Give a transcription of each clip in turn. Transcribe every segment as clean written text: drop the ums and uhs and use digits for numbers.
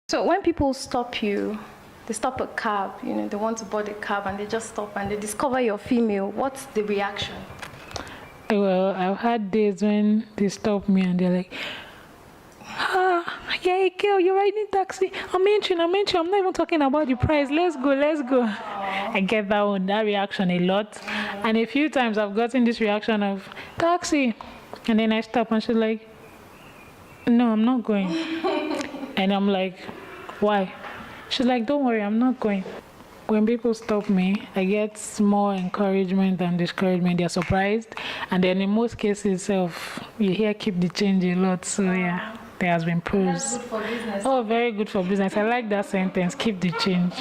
So when people stop you, they stop a cab, they want to board a cab and they just stop and they discover you're female, what's the reaction? Well, I've had days when they stop me and they're like, yeah, girl, you're riding taxi. I'm entering. I'm not even talking about the price. Let's go. I get that reaction a lot. And a few times I've gotten this reaction of taxi. And then I stop and she's like, no, I'm not going. And I'm like, why? She's like, don't worry, I'm not going. When people stop me, I get more encouragement than discouragement. They're surprised. And then in most cases, you hear keep the change a lot. So yeah, there has been pros. That's good for business. Oh, very good for business. I like that sentence, keep the change.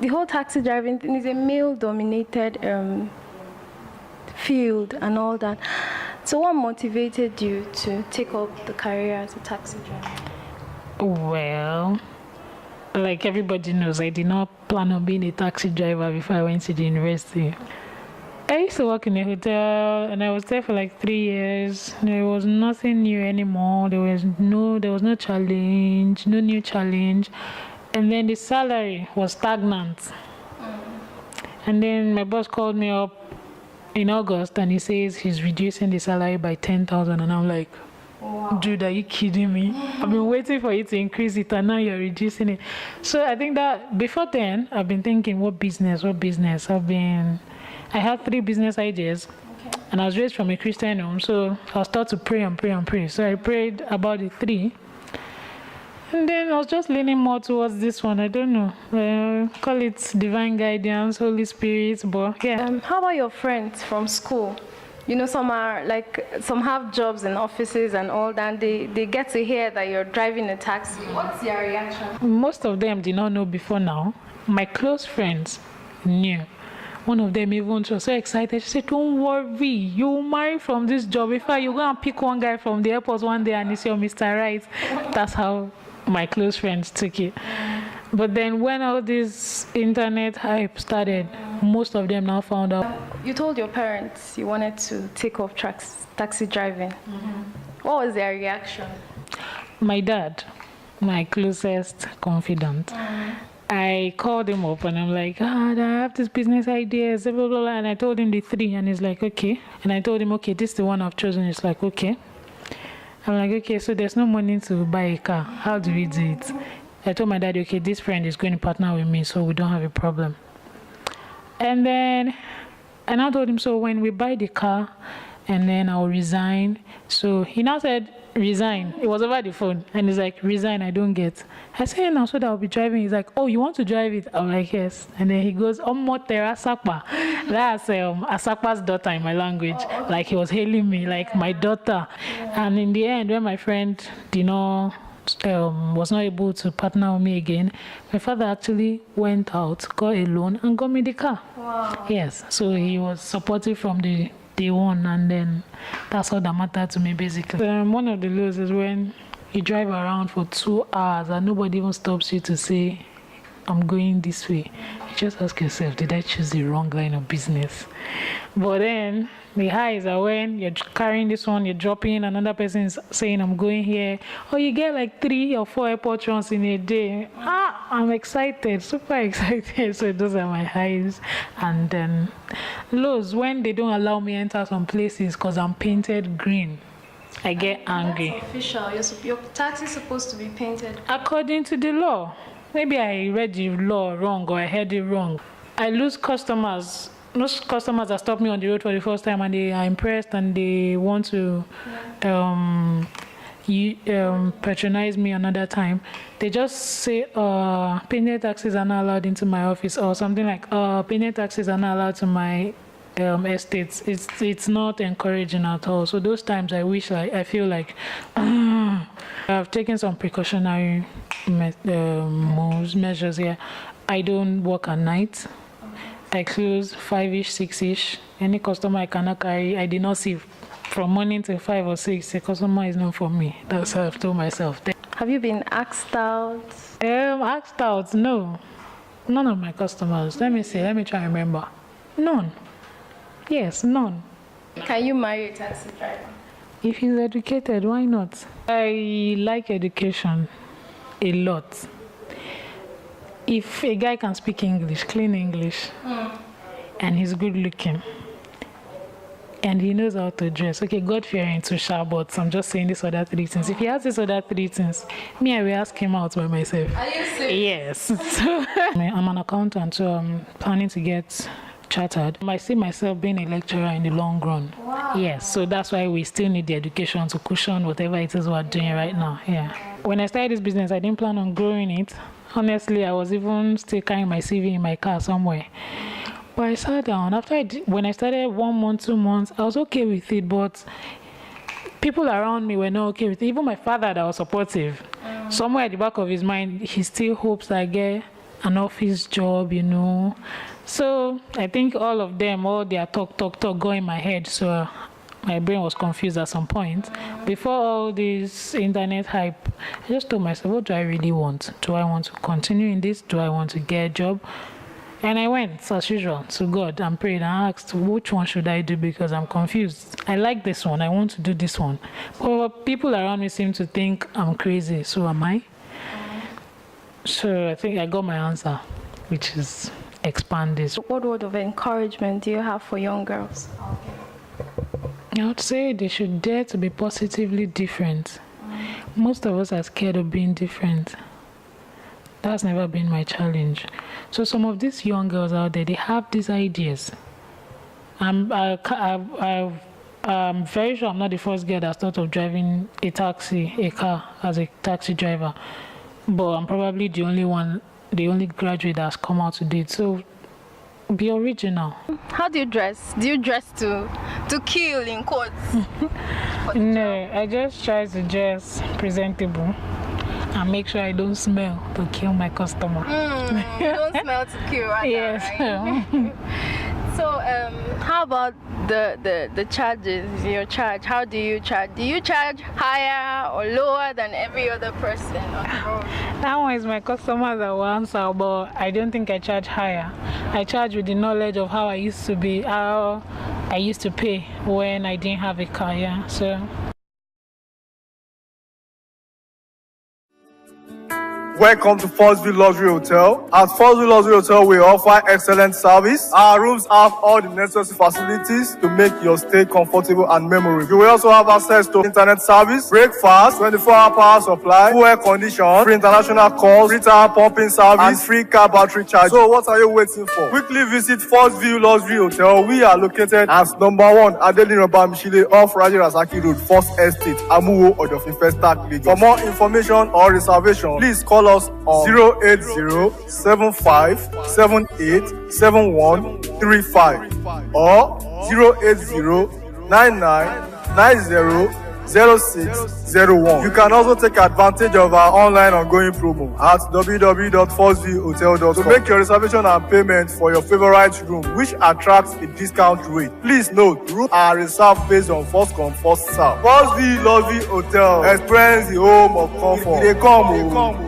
The whole taxi driving thing is a male-dominated field and all that. So what motivated you to take up the career as a taxi driver? Well, like everybody knows, I did not plan on being a taxi driver before I went to the university. I used to work in a hotel and I was there for like 3 years. There was nothing new anymore. There was no challenge, no new challenge. And then the salary was stagnant. And then my boss called me up in August and he says he's reducing the salary by 10,000 and I'm like, wow. Dude, are you kidding me? I've been waiting for you to increase it and now you're reducing it. So I think that before then, I've been thinking, what business? I had 3 business ideas. Okay. And I was raised from a Christian home, so I was taught to pray and pray and pray. So I prayed about the 3. And then I was just leaning more towards this one. I don't know. Call it divine guidance, Holy Spirit, but yeah. How about your friends from school? Some have jobs in offices and all that. They get to hear that you're driving a taxi. What's their reaction? Most of them did not know before now. My close friends knew. One of them even was so excited. She said, don't worry, you'll marry from this job. In fact, you go and pick one guy from the airport one day and it's your Mr. Right. That's how my close friends took it. But then when all this internet hype started, most of them now found out. You told your parents you wanted to take up taxi driving. Mm-hmm. What was their reaction? My dad, my closest confidant. Mm-hmm. I called him up and I'm like, I have this business idea, blah, blah, blah. And I told him the 3 and he's like, okay. And I told him, okay, this is the one I've chosen. He's like, okay. I'm like, okay, so there's no money to buy a car. How do we do it? I told my dad, okay, this friend is going to partner with me, so we don't have a problem. And I told him, so when we buy the car, and then I'll resign. So he now said, resign. It was over the phone. And he's like, resign, I don't get. I said, no, so that I'll be driving. He's like, oh, you want to drive it? I'm like, yes. And then he goes, Omotera Asakpa. That's Asakpa's daughter in my language. Oh, okay. Like he was hailing me, like my daughter. Yeah. And in the end, when my friend, was not able to partner with me again, my father actually went out, got a loan, and got me the car. Wow. Yes. So he was supportive from the day one, and then that's all that mattered to me, basically. One of the lows is when you drive around for 2 hours and nobody even stops you to say, I'm going this way. You just ask yourself, did I choose the wrong line of business? But then the highs are when you're carrying this one, you're dropping, another person is saying, I'm going here. Or you get like 3 or 4 airport runs in a day. I'm excited, super excited. So those are my highs. And then lows, when they don't allow me enter some places because I'm painted green. I get angry. That's official. Your taxi is supposed to be painted. According to the law. Maybe I read the law wrong or I heard it wrong. I lose customers. Most customers that stop me on the road for the first time and they are impressed and they want to patronize me another time. They just say, painted taxis are not allowed into my office, or something like, painted taxis are not allowed to my estates. It's not encouraging at all. So those times I feel like I've taken some precautionary measures here. I don't work at night. I close 5-ish, 6-ish. Any customer I cannot carry, I did not see from morning till 5 or 6. A customer is not for me. That's how I've told myself. Have you been asked out? Asked out? No. None of my customers. Let me try and remember. None. Yes, none. Can you marry a taxi driver? If he's educated, why not? I like education. a lot. If a guy can speak English, clean English, and he's good looking, and he knows how to dress, okay, God-fearing too, but I'm just saying these other three things. If he has these other three things, me, I will ask him out by myself. Are you serious? Yes. So, I'm an accountant, so I'm planning to get chartered. I see myself being a lecturer in the long run. Wow. Yes, so that's why we still need the education to cushion whatever it is we're doing right now. Yeah. When I started this business, I didn't plan on growing it. Honestly, I was even still carrying my CV in my car somewhere. But I sat down. When I started 1 month, 2 months, I was okay with it, but people around me were not okay with it. Even my father that was supportive. Somewhere at the back of his mind, he still hopes I get an office job, you know. So I think all of them, all their talk go in my head. So my brain was confused at some point. Before all this internet hype, I just told myself, what do I really want? Do I want to continue in this? Do I want to get a job? And I went, as usual, to God and prayed and asked, which one should I do? Because I'm confused. I like this one. I want to do this one. But people around me seem to think I'm crazy. So am I? So I think I got my answer, which is expand this. What word of encouragement do you have for young girls? I would say they should dare to be positively different. Most of us are scared of being different. That's never been my challenge. So some of these young girls out there, they have these ideas. I'm very sure I'm not the first girl that's thought of driving a car as a taxi driver. But I'm probably the only graduate that's come out to date. So be original. How do you dress? Do you dress to kill in quotes? No, I just try to dress presentable and make sure I don't smell to kill my customer. You don't smell to kill, right? Yes. Right? So, how about the charges? Your charge? How do you charge? Do you charge higher or lower than every other person on the road? That one is my customer that will answer, but I don't think I charge higher. I charge with the knowledge of how I used to be, how I used to pay when I didn't have a car. Yeah. So. Welcome to Forstview Luxury Hotel. At Forstview Luxury Hotel, we offer excellent service. Our rooms have all the necessary facilities to make your stay comfortable and memorable. You will also have access to internet service, breakfast, 24-hour power supply, full air condition, free international calls, free tire pumping service, and free car battery charge. So what are you waiting for? Quickly visit Forstview Luxury Hotel. We are located at number 1 Adelino Bamishile off Raji Rasaki Road, First Estate, Amuwo, Odofin Festac, Lagos. For more information or reservation, please call us on 08075787135 or 08099900601. You can also take advantage of our online ongoing promo at www.forceviewhotel.com to make your reservation and payment for your favorite room, which attracts a discount rate. Please note, rooms are reserved based on first come, first serve. Forstview Luxury Hotel. Experience the home of comfort. They come.